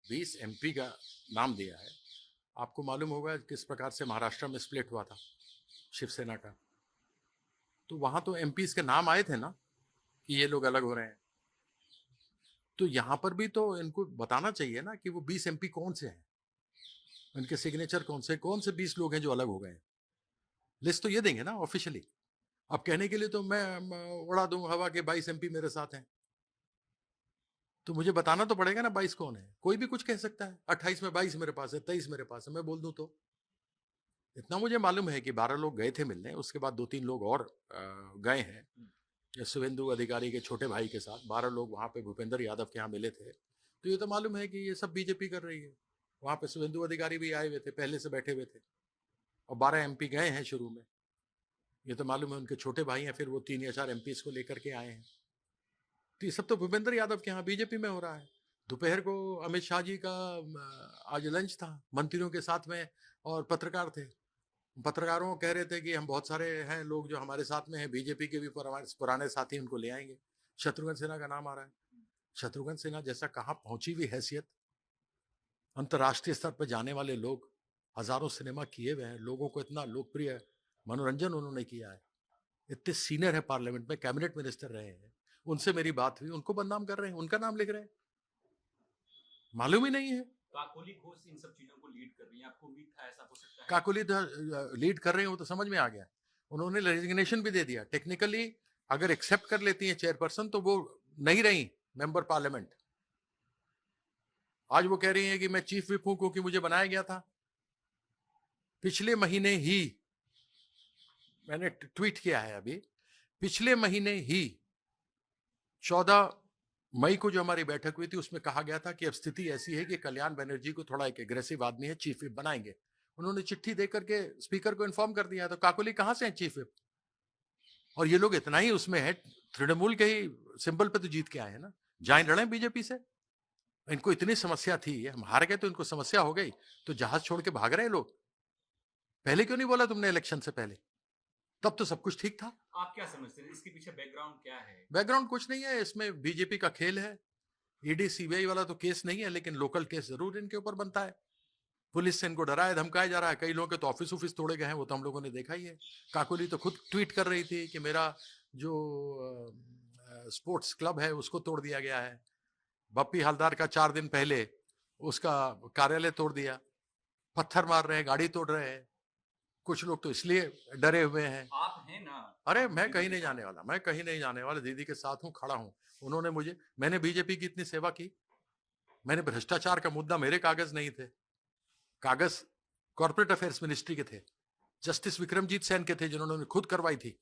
20 MP का नाम दिया है। आपको मालूम होगा किस प्रकार से महाराष्ट्र में स्प्लिट हुआ था शिवसेना का, तो वहां तो एमपीज के नाम आए थे ना कि ये लोग अलग हो रहे हैं। तो यहां पर भी तो इनको बताना चाहिए ना कि वो 20 एमपी कौन से हैं, उनके सिग्नेचर कौन से 20 लोग हैं जो अलग हो गए हैं। लिस्ट तो ये देंगे ना ऑफिशियली। अब कहने के लिए तो मैं उड़ा दूं हवा के 22 एमपी मेरे साथ हैं, तो मुझे बताना तो पड़ेगा ना 22 कौन है। कोई भी कुछ कह सकता है, 28 में 22 मेरे पास है, 23 मेरे पास है, मैं बोल दूं तो। इतना मुझे मालूम है कि 12 लोग गए थे मिलने, उसके बाद 2-3 लोग और गए हैं शुभेंदु अधिकारी के छोटे भाई के साथ। 12 लोग वहां पे भूपेंद्र यादव के यहाँ मिले थे। तो ये तो मालूम है कि ये सब बीजेपी कर रही है। वहां पे शुभेंदु अधिकारी भी आए हुए थे, पहले से बैठे हुए थे, और 12 एमपी गए हैं शुरू में। ये तो मालूम है उनके छोटे भाई हैं, फिर वो 3 या 4 एमपी को लेकर के आए हैं। तो ये सब तो भूपेंद्र यादव के यहाँ बीजेपी में हो रहा है। दोपहर को अमित शाह जी का आज लंच था मंत्रियों के साथ में, और पत्रकार थे। पत्रकारों को कह रहे थे कि हम बहुत सारे हैं लोग जो हमारे साथ में हैं, बीजेपी के भी पुराने साथी, उनको ले आएंगे। शत्रुघ्न सिन्हा का नाम आ रहा है। शत्रुघ्न सिन्हा जैसा कहाँ पहुंची हुई हैसियत, अंतर्राष्ट्रीय स्तर पर जाने वाले लोग, हजारों सिनेमा किए हुए हैं, लोगों को इतना लोकप्रिय मनोरंजन उन्होंने किया है, इतने सीनियर है, पार्लियामेंट में कैबिनेट मिनिस्टर रहे हैं। उनसे मेरी बात हुई, उनको बदनाम कर रहे हैं, उनका नाम लिख रहे हैं, मालूम ही नहीं है। काकोली घोष इन सब चीजों को लीड कर रही है, आपको उम्मीद था ऐसा हो सकता है? काकोली लीड कर रहे हैं, वो तो समझ में आ गया। उन्होंने रेजिग्नेशन भी दे दिया। टेक्निकली अगर एक्सेप्ट कर लेती हैं चेयरपर्सन तो वो नहीं रही मेंबर पार्लियामेंट। आज वो कह रही हैं कि मैं चीफ विप हूं क्योंकि मुझे बनाया गया था। पिछले महीने ही मैंने ट्वीट किया है, अभी पिछले महीने ही 14 मई को जो हमारी बैठक हुई थी, उसमें कहा गया था कि अब स्थिति ऐसी है कि कल्याण बनर्जी को, थोड़ा एक एग्रेसिव आदमी है, चीफ विप बनाएंगे। उन्होंने चिट्ठी दे करके स्पीकर को इन्फॉर्म कर दिया। तो काकोली कहां से है चीफ विप? और ये लोग इतना ही उसमें है, तृणमूल के ही सिंबल पे तो जीत के आए हैं ना, जाए लड़े बीजेपी से। इनको इतनी समस्या थी, हम हार गए तो इनको समस्या हो गई, तो जहाज छोड़ के भाग रहे लोग। पहले क्यों नहीं बोला तुमने इलेक्शन से पहले? तब तो सब कुछ ठीक था। आप क्या समझते हैं इसके पीछे बैकग्राउंड क्या है? बैकग्राउंड कुछ नहीं है, इसमें बीजेपी का खेल है। ईडी सीबीआई वाला तो केस नहीं है, लेकिन लोकल केस जरूर इनके ऊपर बनता है। पुलिस से इनको डराया धमकाया जा रहा है। कई लोगों के तो ऑफिस ऑफिस तोड़े गए हैं, वो तो हम लोगों ने देखा ही है। काकोली तो खुद ट्वीट कर रही थी कि मेरा जो स्पोर्ट्स क्लब है उसको तोड़ दिया गया है। बप्पी हलदार का 4 दिन पहले उसका कार्यालय तोड़ दिया, पत्थर मार रहे हैं, गाड़ी तोड़ रहे हैं। कुछ लोग तो इसलिए डरे हुए हैं। आप हैं ना? अरे आप मैं दीदी कहीं के नहीं जाने साथ वाला, मैं कहीं नहीं जाने वाला, दीदी के साथ हूँ, खड़ा हूँ। उन्होंने मुझे, मैंने बीजेपी की इतनी सेवा की, मैंने भ्रष्टाचार का मुद्दा, मेरे कागज नहीं थे, कागज कॉर्पोरेट अफेयर्स मिनिस्ट्री के थे, जस्टिस विक्रमजीत सेन के थे, जिन्होंने खुद करवाई थी,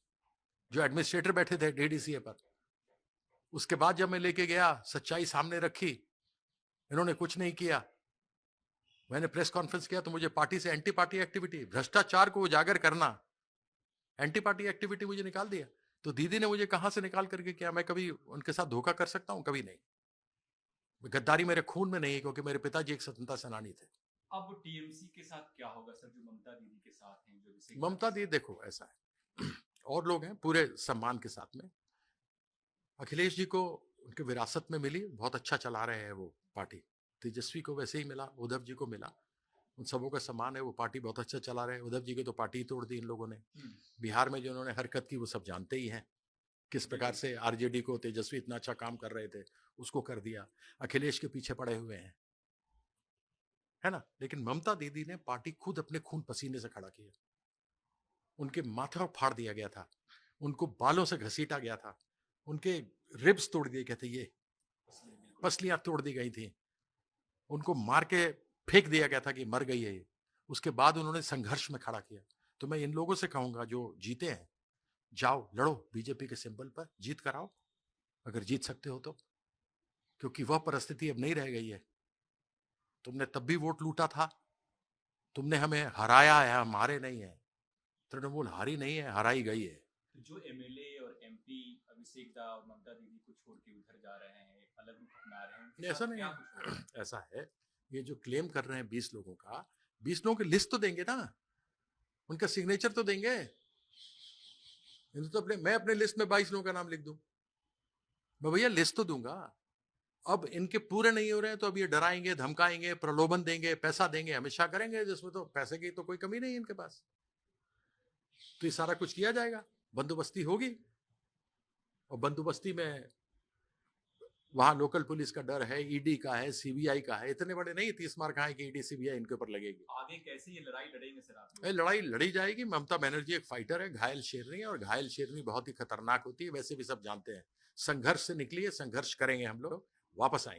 जो एडमिनिस्ट्रेटर बैठे थे डीडीसीए पर। उसके बाद जब मैं लेके गया, सच्चाई सामने रखी, इन्होंने कुछ नहीं किया। मैंने प्रेस कॉन्फ्रेंस किया तो मुझे पार्टी से एंटी पार्टी एक्टिविटी, भ्रष्टाचार को उजागर करना, एंटी पार्टी एक्टिविटी मुझे निकाल दिया। तो दीदी ने मुझे कहां से निकाल करके किया? मैं कभी उनके साथ धोखा कर सकता हूं? कभी नहीं। गद्दारी मेरे खून में नहीं है, क्योंकि मेरे पिताजी एक स्वतंत्रता सेनानी थे। अब टीएमसी के साथ क्या होगा सर, जो ममता दीदी के साथ हैं, जो अभिषेक ममता दीदी, देखो ऐसा है, और लोग हैं पूरे सम्मान के साथ में। अखिलेश जी को उनके विरासत में मिली, बहुत अच्छा चला रहे हैं वो पार्टी। तेजस्वी को वैसे ही मिला, उद्धव जी को मिला, उन सबों का सम्मान है, वो पार्टी बहुत अच्छा चला रहे हैं। उद्धव जी की तो पार्टी ही तोड़ दी इन लोगों ने। बिहार में जो उन्होंने हरकत की वो सब जानते ही हैं, किस प्रकार से आरजेडी को, तेजस्वी इतना अच्छा काम कर रहे थे, उसको कर दिया। अखिलेश के पीछे पड़े हुए हैं, है ना। लेकिन ममता दीदी ने पार्टी खुद अपने खून पसीने से खड़ा किया। उनके माथा फाड़ दिया गया था, उनको बालों से घसीटा गया था, उनके रिब्स तोड़ दिए गए थे, ये पसलियां तोड़ दी गई थी, उनको मार के फेंक दिया गया था कि मर गई है ये। उसके बाद उन्होंने संघर्ष में खड़ा किया। तो मैं इन लोगों से कहूंगा जो जीते हैं, जाओ लड़ो बीजेपी के सिंबल पर, जीत कराओ अगर जीत सकते हो तो, क्योंकि वह परिस्थिति अब नहीं रह गई है। तुमने तब भी वोट लूटा था, तुमने हमें हराया है, हम हारे नहीं है। तृणमूल हारी नहीं है, हराई गई है। तो जो एमएलए और एमपी अभिषेक दा और ममता दीदी को छोड़ के उधर जा रहे हैं, अलग रुख अपना रहे हैं, उनके ऐसा साथ नहीं क्या कुछ है, होगा? ऐसा है, ये जो क्लेम कर रहे हैं 20 लोगों का, 20 लोगों की लिस्ट तो देंगे ना, उनका सिग्नेचर तो देंगे। तो मैं अपने लिस्ट में 22 लोगों का नाम लिख दूं? मैं भैया लिस्ट तो दूंगा। अब इनके पूरे नहीं हो रहे हैं तो अब ये डराएंगे, धमकाएंगे, प्रलोभन देंगे, पैसा देंगे, हमेशा करेंगे, जिसमें तो पैसे की तो कोई कमी नहीं है इनके पास। तो ये सारा कुछ किया जाएगा, बंदोबस्ती होगी, और बंदोबस्ती में वहां लोकल पुलिस का डर है, ईडी का है, सीबीआई का है, इतने बड़े नहीं 30 मार कहाँ है कि ईडी सीबीआई इनके ऊपर लगेगी। आगे कैसे ये लड़ाई लड़ेंगे सर आप लोग? ये लड़ाई लड़ी जाएगी। ममता बनर्जी एक फाइटर है, घायल शेरनी है, और घायल शेरनी बहुत ही खतरनाक होती है, वैसे भी सब जानते हैं। संघर्ष से निकलिए, संघर्ष करेंगे हम लोग, वापस आएंगे।